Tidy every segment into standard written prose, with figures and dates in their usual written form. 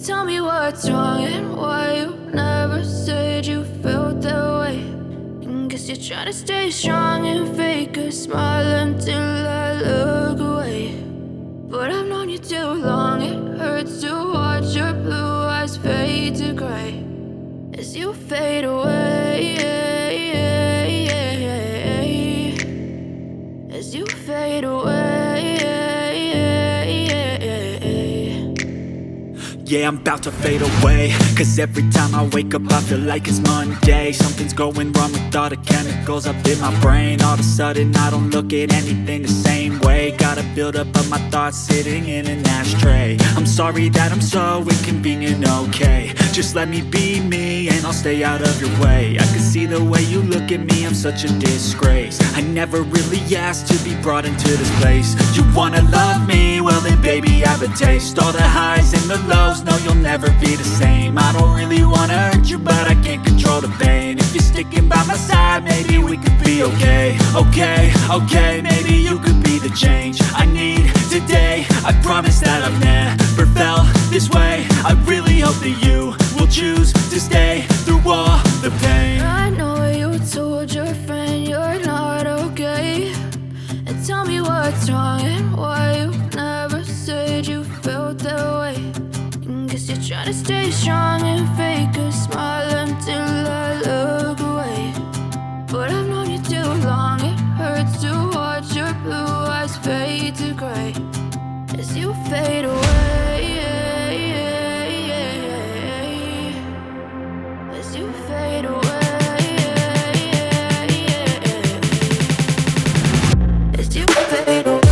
Tell me what's wrong and why you never said you felt that way. And guess you're trying to stay strong and fake a smile until I look away. But I've known you too long, it hurts to watch your blue eyes fade to gray as you fade away, as you fade away. Yeah, I'm about to fade away, cause every time I wake up I feel like it's Monday. Something's going wrong with all the chemicals up in my brain. All of a sudden I don't look at anything the same way. Got a buildup of my thoughts sitting in an ashtray. I'm sorry that I'm so inconvenient, okay. Just let me be me and I'll stay out of your way. I can see the way you look at me, I'm such a disgrace. I never really asked to be brought into this place. You wanna love me? Well then baby I have a taste. All the highs and the lows, no, you'll never be the same. I don't really wanna hurt you, but I can't control the pain. If you're sticking by my side, maybe we could be okay. Okay, maybe you could be the change I need today. I promise that I've never felt this way. I really hope that you will choose to stay through all the pain. I know you told your friend you're not okay. And tell me what's wrong and why you never said you felt that way. Guess you're trying to stay strong and fake a smile until I look away. But I've known you too long, it hurts to watch your blue eyes fade to gray as you fade away, as you fade away, as you fade away.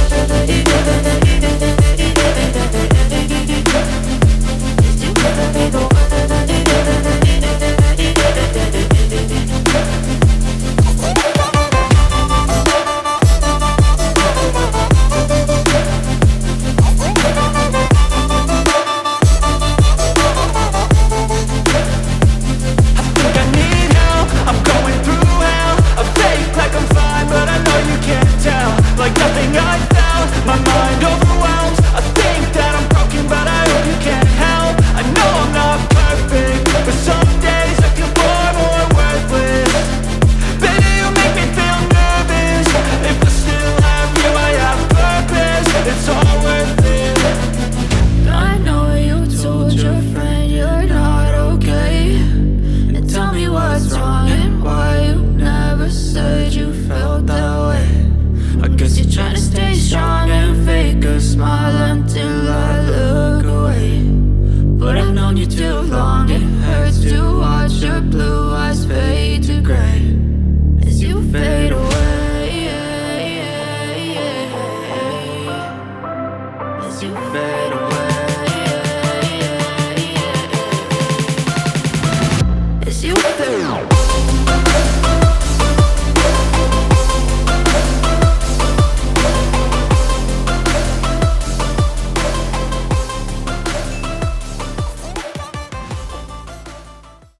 Like nothing I felt, my mind overwhelms. I think that I'm broken, but I hope you can't help. I know I'm not perfect, but some days I feel far more worthless. Baby, you make me feel nervous. If I still have you, I have purpose. It's all worth it. I know you told your friend you're not okay. And tell me what's wrong and why you never said you felt that way. I guess you're trying to stay strong and fake a smile